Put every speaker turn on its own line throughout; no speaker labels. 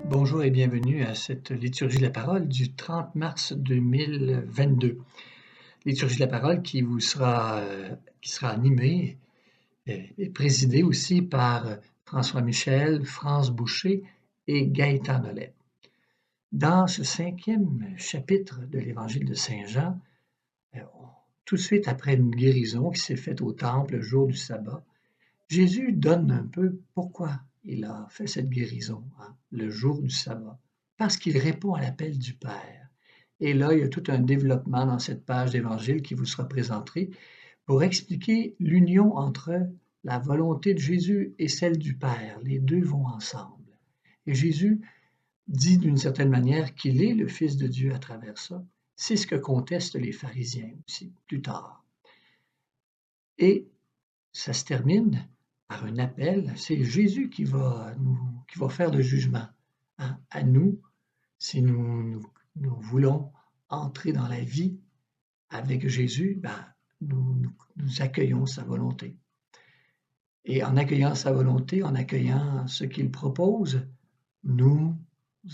Bonjour et bienvenue à cette liturgie de la parole du 30 mars 2022. Liturgie de la parole qui sera animée et présidée aussi par François Michel, France Boucher et Gaëtan Nollet. Dans ce 5e chapitre de l'Évangile de Saint Jean, tout de suite après une guérison qui s'est faite au temple le jour du sabbat, Jésus donne un peu pourquoi il a fait cette guérison, le jour du sabbat. Parce qu'il répond à l'appel du Père. Et là, il y a tout un développement dans cette page d'Évangile qui vous sera présentée pour expliquer l'union entre la volonté de Jésus et celle du Père. Les deux vont ensemble. Et Jésus dit d'une certaine manière qu'il est le Fils de Dieu à travers ça. C'est ce que contestent les pharisiens aussi, plus tard. Et ça se termine par un appel. C'est Jésus qui va faire le jugement. À nous, si nous voulons entrer dans la vie avec Jésus, nous accueillons sa volonté. Et en accueillant sa volonté, en accueillant ce qu'il propose, nous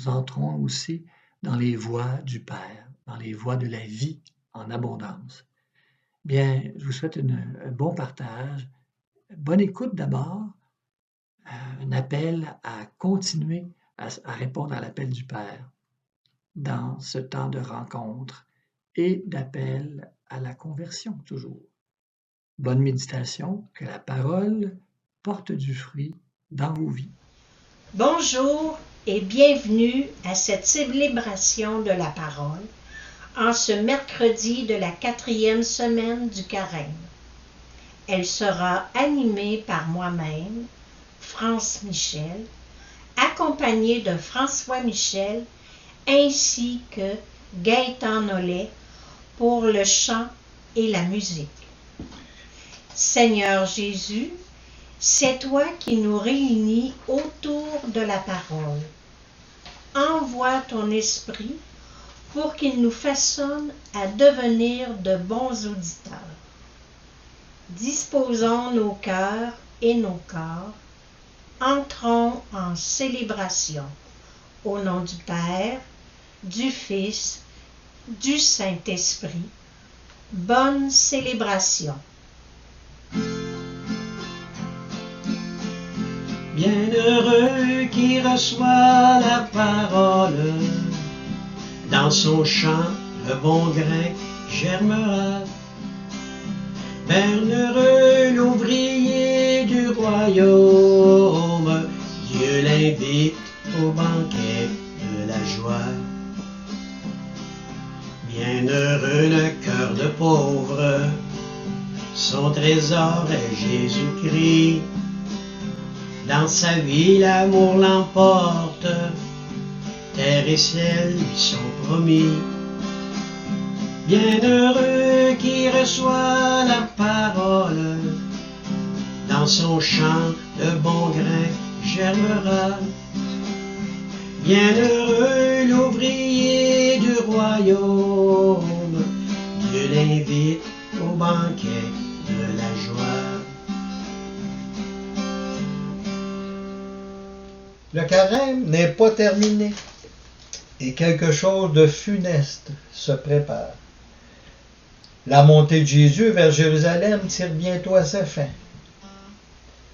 entrons aussi dans les voies du Père, dans les voies de la vie en abondance. Bien, je vous souhaite un bon partage, bonne écoute d'abord, un appel à continuer à répondre à l'appel du Père dans ce temps de rencontre et d'appel à la conversion toujours. Bonne méditation, que la parole porte du fruit dans vos vies.
Bonjour et bienvenue à cette célébration de la parole en ce mercredi de la 4e semaine du Carême. Elle sera animée par moi-même, France Michel, accompagnée de François Michel ainsi que Gaëtan Nollet pour le chant et la musique. Seigneur Jésus, c'est toi qui nous réunis autour de la parole. Envoie ton esprit pour qu'il nous façonne à devenir de bons auditeurs. Disposons nos cœurs et nos corps. Entrons en célébration. Au nom du Père, du Fils, du Saint-Esprit. Bonne célébration.
Bienheureux qui reçoit la parole, dans son champ le bon grain germera. Bienheureux l'ouvrier du royaume, Dieu l'invite au banquet de la joie. Bienheureux le cœur de pauvre, son trésor est Jésus-Christ. Dans sa vie l'amour l'emporte, terre et ciel lui sont promis. Bienheureux qui reçoit la parole, dans son champ le bon grain germera. Bienheureux l'ouvrier du royaume, Dieu l'invite au banquet de la joie.
Le carême n'est pas terminé et quelque chose de funeste se prépare. La montée de Jésus vers Jérusalem tire bientôt à sa fin.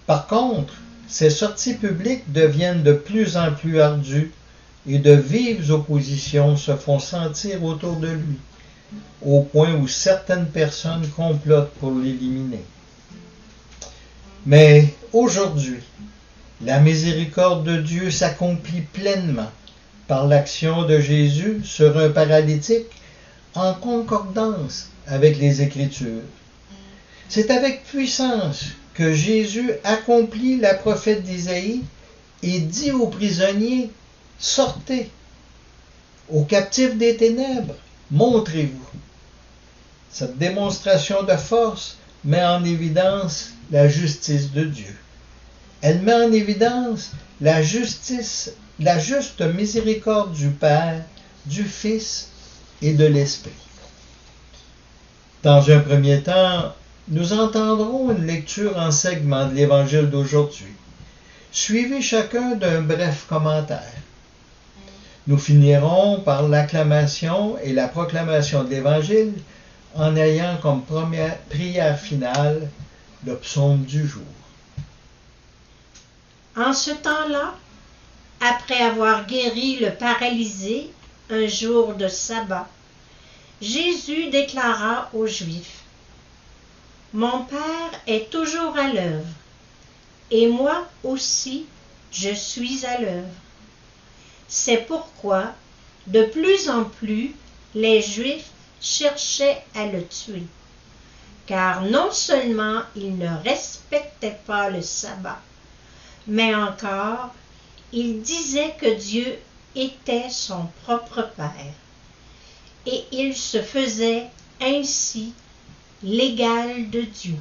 Par contre, ses sorties publiques deviennent de plus en plus ardues et de vives oppositions se font sentir autour de lui, au point où certaines personnes complotent pour l'éliminer. Mais aujourd'hui, la miséricorde de Dieu s'accomplit pleinement par l'action de Jésus sur un paralytique en concordance avec les Écritures. C'est avec puissance que Jésus accomplit la prophète d'Isaïe et dit aux prisonniers, « Sortez, aux captifs des ténèbres, montrez-vous. » Cette démonstration de force met en évidence la justice de Dieu. Elle met en évidence la justice, la juste miséricorde du Père, du Fils et de l'Esprit. Dans un premier temps, nous entendrons une lecture en segments de l'Évangile d'aujourd'hui, suivi chacun d'un bref commentaire. Nous finirons par l'acclamation et la proclamation de l'Évangile en ayant comme première prière finale le psaume du jour.
En ce temps-là, après avoir guéri le paralysé un jour de sabbat, Jésus déclara aux Juifs: « Mon Père est toujours à l'œuvre, et moi aussi je suis à l'œuvre. » C'est pourquoi, de plus en plus, les Juifs cherchaient à le tuer, car non seulement il ne respectait pas le sabbat, mais encore il disait que Dieu était son propre Père, et il se faisait ainsi l'égal de Dieu.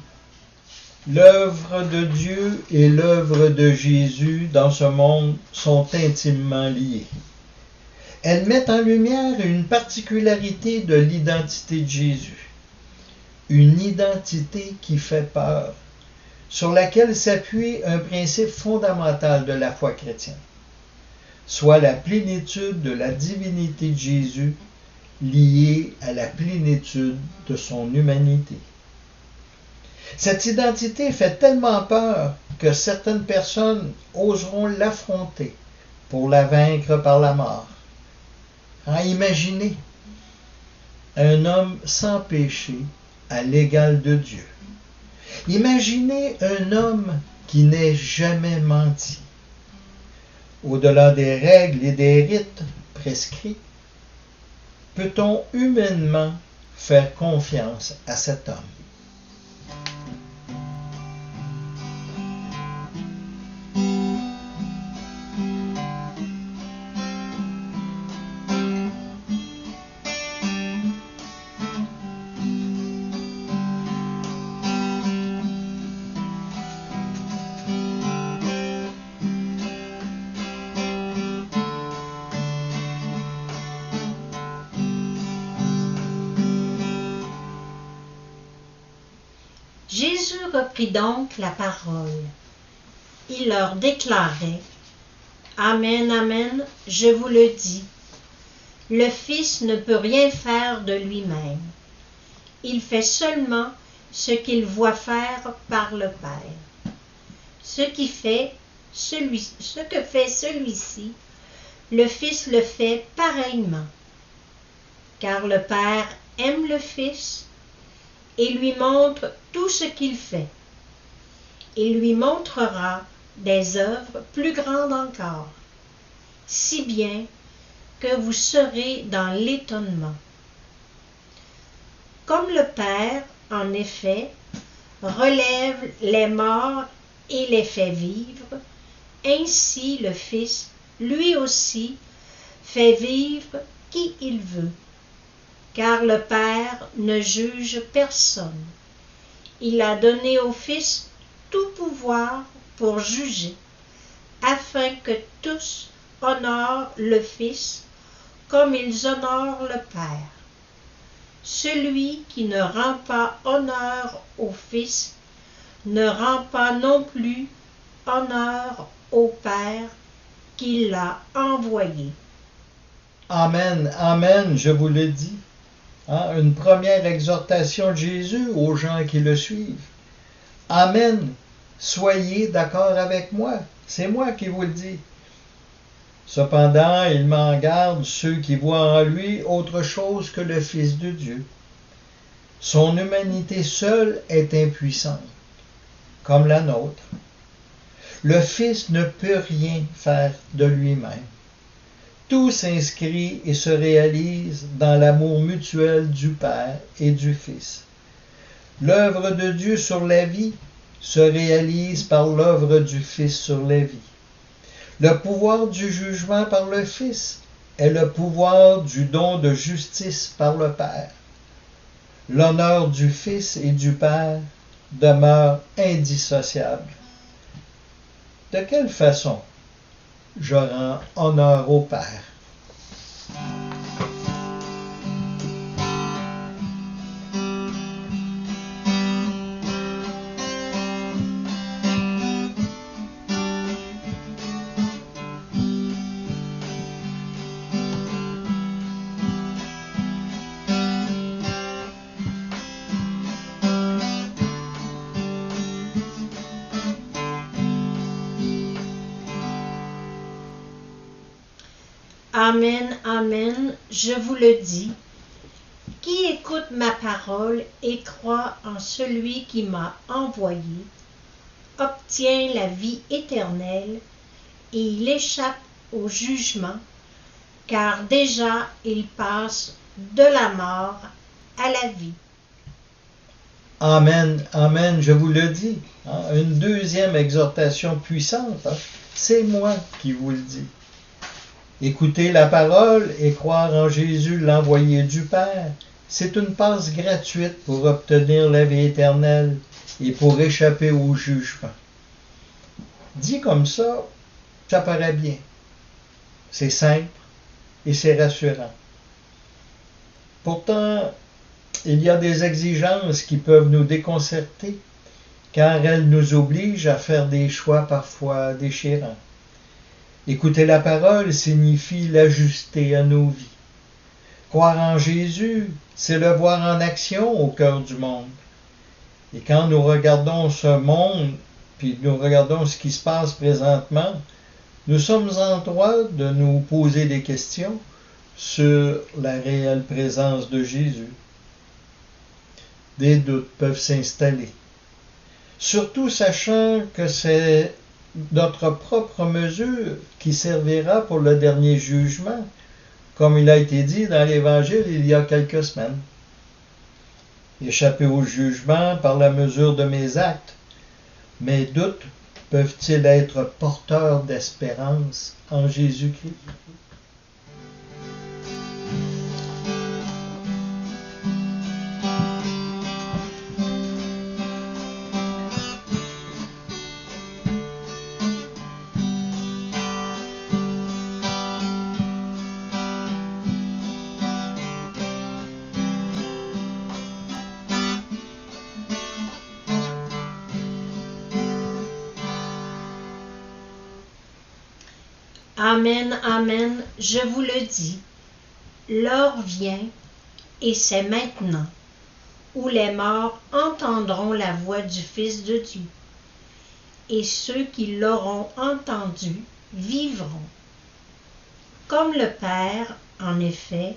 L'œuvre de Dieu et l'œuvre de Jésus dans ce monde sont intimement liées. Elles mettent en lumière une particularité de l'identité de Jésus, une identité qui fait peur, sur laquelle s'appuie un principe fondamental de la foi chrétienne, soit la plénitude de la divinité de Jésus liée à la plénitude de son humanité. Cette identité fait tellement peur que certaines personnes oseront l'affronter pour la vaincre par la mort. Imaginez un homme sans péché à l'égal de Dieu. Imaginez un homme qui n'ait jamais menti. Au-delà des règles et des rites prescrits, peut-on humainement faire confiance à cet homme?
Jésus reprit donc la parole. Il leur déclarait: « Amen, amen, je vous le dis, le Fils ne peut rien faire de lui-même. Il fait seulement ce qu'il voit faire par le Père. Ce que fait celui-ci, le Fils le fait pareillement, car le Père aime le Fils et lui montre tout ce qu'il fait. Il lui montrera des œuvres plus grandes encore, si bien que vous serez dans l'étonnement. Comme le Père, en effet, relève les morts et les fait vivre, ainsi le Fils, lui aussi, fait vivre qui il veut. Car le Père ne juge personne. Il a donné au Fils tout pouvoir pour juger, afin que tous honorent le Fils comme ils honorent le Père. Celui qui ne rend pas honneur au Fils ne rend pas non plus honneur au Père qui l'a envoyé. »
Amen, amen, je vous le dis. Une première exhortation de Jésus aux gens qui le suivent. Amen, soyez d'accord avec moi, c'est moi qui vous le dis. Cependant, il m'en garde ceux qui voient en lui autre chose que le Fils de Dieu. Son humanité seule est impuissante, comme la nôtre. Le Fils ne peut rien faire de lui-même. Tout s'inscrit et se réalise dans l'amour mutuel du Père et du Fils. L'œuvre de Dieu sur la vie se réalise par l'œuvre du Fils sur la vie. Le pouvoir du jugement par le Fils est le pouvoir du don de justice par le Père. L'honneur du Fils et du Père demeure indissociable. De quelle façon je rends honneur au Père?
Amen, amen, je vous le dis. Qui écoute ma parole et croit en celui qui m'a envoyé, obtient la vie éternelle et il échappe au jugement, car déjà il passe de la mort à la vie.
Amen, amen, je vous le dis. Une deuxième exhortation puissante. C'est moi qui vous le dis. Écouter la parole et croire en Jésus, l'envoyé du Père, c'est une passe gratuite pour obtenir la vie éternelle et pour échapper au jugement. Dit comme ça paraît bien. C'est simple et c'est rassurant. Pourtant, il y a des exigences qui peuvent nous déconcerter, car elles nous obligent à faire des choix parfois déchirants. Écouter la parole signifie l'ajuster à nos vies. Croire en Jésus, c'est le voir en action au cœur du monde. Et quand nous regardons ce monde, puis nous regardons ce qui se passe présentement, nous sommes en droit de nous poser des questions sur la réelle présence de Jésus. Des doutes peuvent s'installer. Surtout sachant que c'est notre propre mesure qui servira pour le dernier jugement, comme il a été dit dans l'Évangile il y a quelques semaines. Échapper au jugement par la mesure de mes actes, mes doutes peuvent-ils être porteurs d'espérance en Jésus-Christ?
Amen, amen, je vous le dis. L'heure vient, et c'est maintenant, où les morts entendront la voix du Fils de Dieu. Et ceux qui l'auront entendu vivront. Comme le Père, en effet,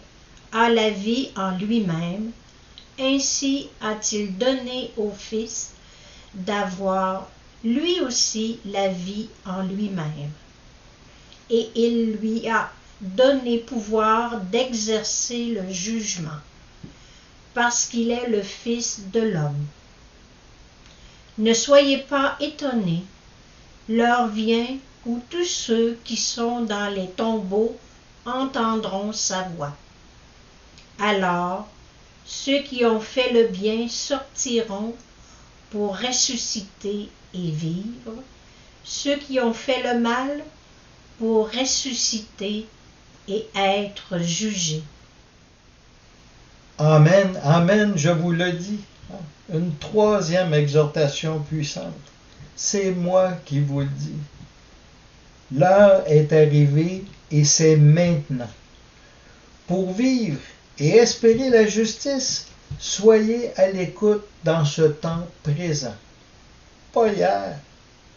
a la vie en lui-même, ainsi a-t-il donné au Fils d'avoir lui aussi la vie en lui-même. Et il lui a donné pouvoir d'exercer le jugement, parce qu'il est le Fils de l'homme. Ne soyez pas étonnés, l'heure vient où tous ceux qui sont dans les tombeaux entendront sa voix. Alors, ceux qui ont fait le bien sortiront pour ressusciter et vivre, ceux qui ont fait le mal pour ressusciter et être jugés.
Amen, amen, je vous le dis. Une troisième exhortation puissante. C'est moi qui vous le dis. L'heure est arrivée et c'est maintenant. Pour vivre et espérer la justice, soyez à l'écoute dans ce temps présent. Pas hier,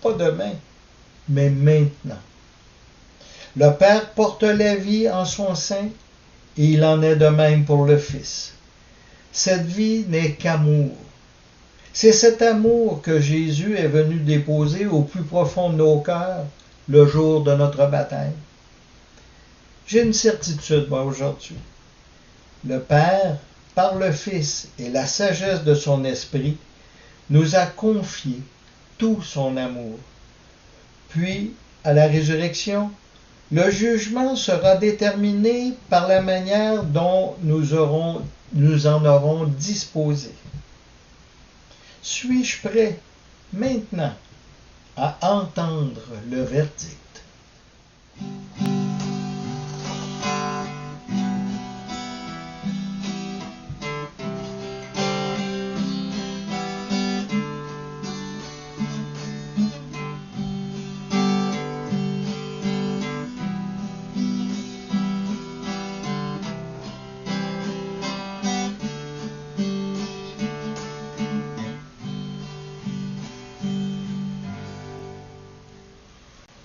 pas demain, mais maintenant. Le Père porte la vie en son sein et il en est de même pour le Fils. Cette vie n'est qu'amour. C'est cet amour que Jésus est venu déposer au plus profond de nos cœurs le jour de notre baptême. J'ai une certitude, moi, aujourd'hui. Le Père, par le Fils et la sagesse de son esprit, nous a confié tout son amour. Puis, à la résurrection, le jugement sera déterminé par la manière dont nous en aurons disposé. Suis-je prêt, maintenant, à entendre le verdict?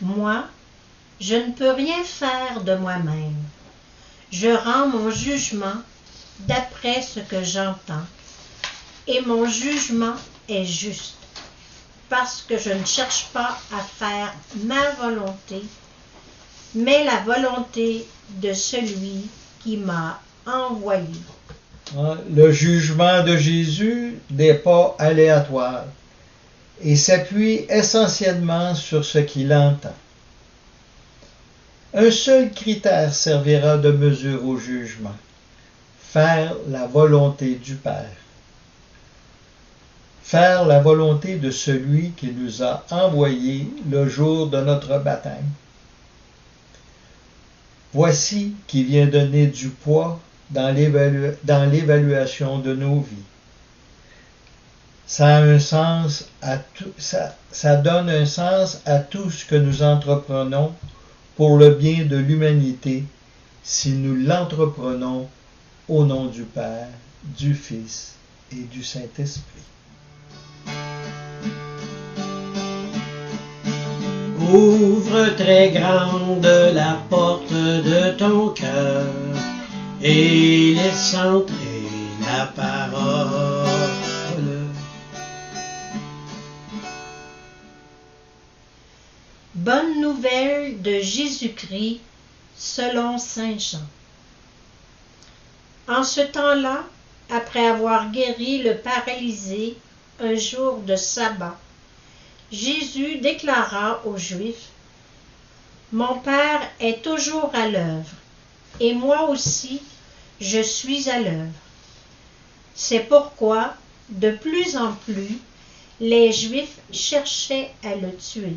Moi, je ne peux rien faire de moi-même. Je rends mon jugement d'après ce que j'entends, et mon jugement est juste, parce que je ne cherche pas à faire ma volonté, mais la volonté de celui qui m'a envoyé.
Le jugement de Jésus n'est pas aléatoire et s'appuie essentiellement sur ce qu'il entend. Un seul critère servira de mesure au jugement: faire la volonté du Père. Faire la volonté de celui qui nous a envoyés le jour de notre baptême. Voici qui vient donner du poids dans l'évaluation de nos vies. Ça donne un sens à tout ce que nous entreprenons pour le bien de l'humanité, si nous l'entreprenons au nom du Père, du Fils et du Saint-Esprit.
Ouvre très grande la porte de ton cœur et laisse entrer la parole.
Bonne nouvelle de Jésus-Christ selon saint Jean. En ce temps-là, après avoir guéri le paralysé un jour de sabbat, Jésus déclara aux Juifs: « Mon Père est toujours à l'œuvre, et moi aussi je suis à l'œuvre. » C'est pourquoi, de plus en plus, les Juifs cherchaient à le tuer,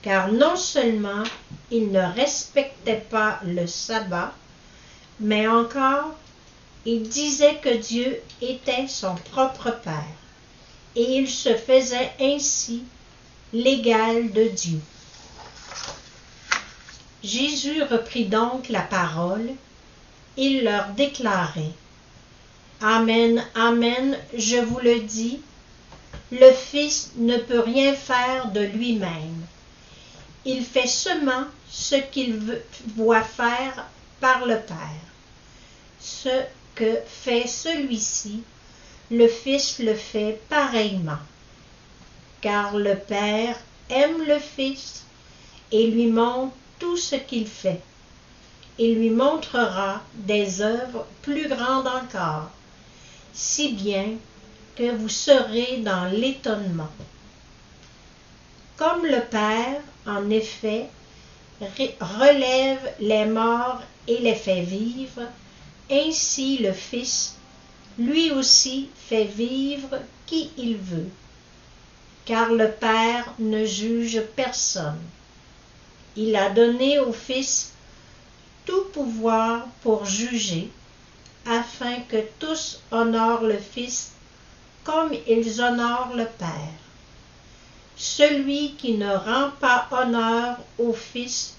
car non seulement il ne respectait pas le sabbat, mais encore il disait que Dieu était son propre Père, et il se faisait ainsi l'égal de Dieu. Jésus reprit donc la parole. Il leur déclarait: « Amen, amen, je vous le dis, le Fils ne peut rien faire de lui-même. Il fait seulement ce qu'il voit faire par le Père. Ce que fait celui-ci, le Fils le fait pareillement. Car le Père aime le Fils et lui montre tout ce qu'il fait. Il lui montrera des œuvres plus grandes encore, si bien que vous serez dans l'étonnement. Comme le Père, en effet, relève les morts et les fait vivre, ainsi le Fils, lui aussi, fait vivre qui il veut. Car le Père ne juge personne. Il a donné au Fils tout pouvoir pour juger, afin que tous honorent le Fils comme ils honorent le Père. Celui qui ne rend pas honneur au Fils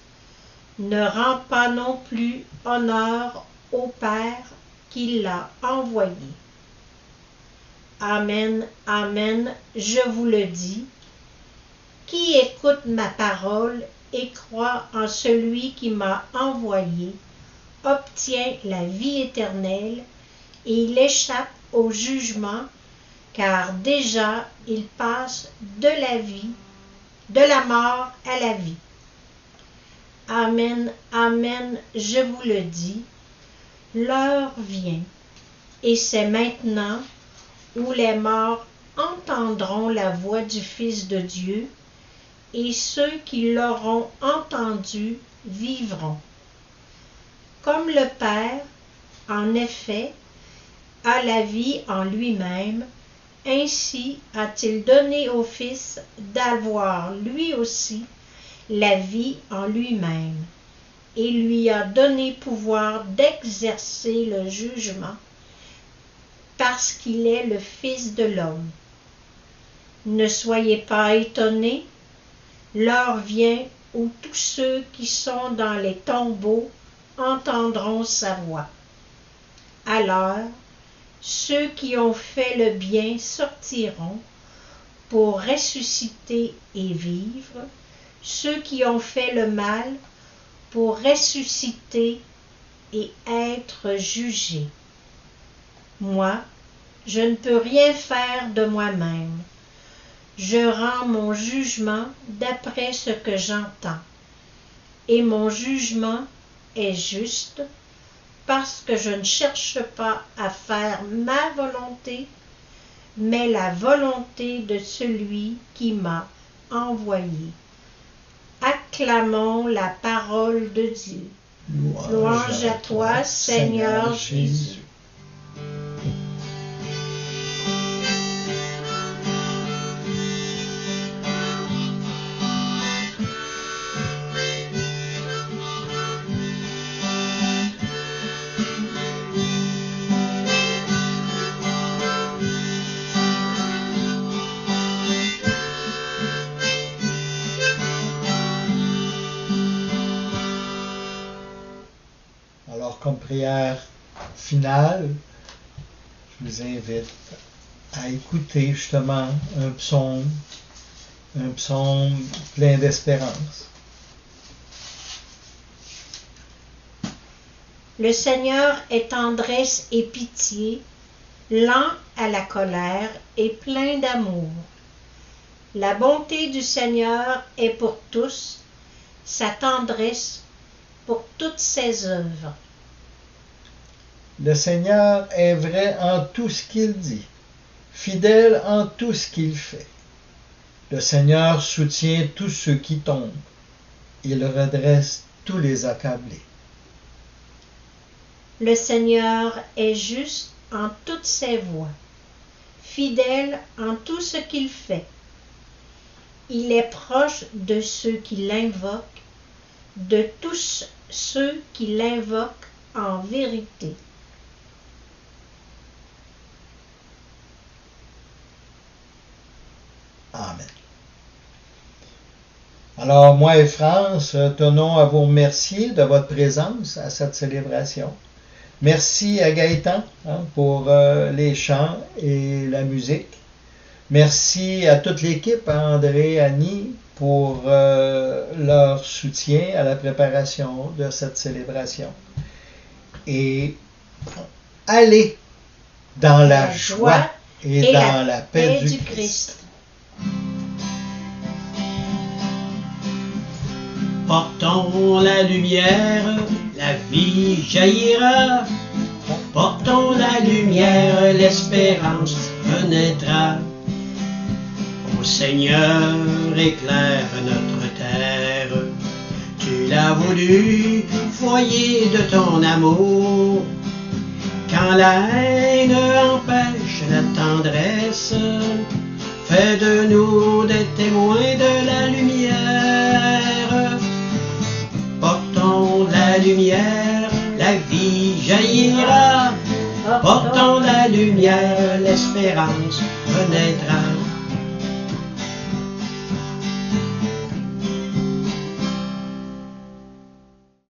ne rend pas non plus honneur au Père qui l'a envoyé. Amen, amen, je vous le dis, qui écoute ma parole et croit en celui qui m'a envoyé, obtient la vie éternelle, et il échappe au jugement, car déjà il passe de la mort à la vie. Amen, amen, je vous le dis, l'heure vient, et c'est maintenant, où les morts entendront la voix du Fils de Dieu, et ceux qui l'auront entendu vivront. Comme le Père, en effet, a la vie en lui-même, ainsi a-t-il donné au Fils d'avoir lui aussi la vie en lui-même, et lui a donné pouvoir d'exercer le jugement, parce qu'il est le Fils de l'homme. Ne soyez pas étonnés, l'heure vient où tous ceux qui sont dans les tombeaux entendront sa voix. Alors, ceux qui ont fait le bien sortiront pour ressusciter et vivre, ceux qui ont fait le mal pour ressusciter et être jugé. Moi, je ne peux rien faire de moi-même. Je rends mon jugement d'après ce que j'entends. Et mon jugement est juste parce que je ne cherche pas à faire ma volonté, mais la volonté de celui qui m'a envoyé. Acclamons la parole de Dieu. Louange à toi, Seigneur Jésus.
Alors, comme prière finale, je vous invite à écouter justement un psaume plein d'espérance.
Le Seigneur est tendresse et pitié, lent à la colère et plein d'amour. La bonté du Seigneur est pour tous, sa tendresse pour toutes ses œuvres.
Le Seigneur est vrai en tout ce qu'il dit, fidèle en tout ce qu'il fait. Le Seigneur soutient tous ceux qui tombent. Il redresse tous les accablés.
Le Seigneur est juste en toutes ses voies, fidèle en tout ce qu'il fait. Il est proche de ceux qui l'invoquent, de tous ceux qui l'invoquent en vérité.
Amen. Alors, moi et France, tenons à vous remercier de votre présence à cette célébration. Merci à Gaëtan pour les chants et la musique. Merci à toute l'équipe, à André, Annie, pour leur soutien à la préparation de cette célébration. Et allez dans la joie et dans la paix du Christ.
Portons la lumière, la vie jaillira. Portons la lumière, l'espérance renaîtra. Ô Seigneur, éclaire notre terre. Tu l'as voulu, foyer de ton amour. Quand la haine empêche la tendresse, fais de nous des témoins de la lumière. Portons la lumière, la vie jaillira. Portons la lumière, l'espérance renaîtra.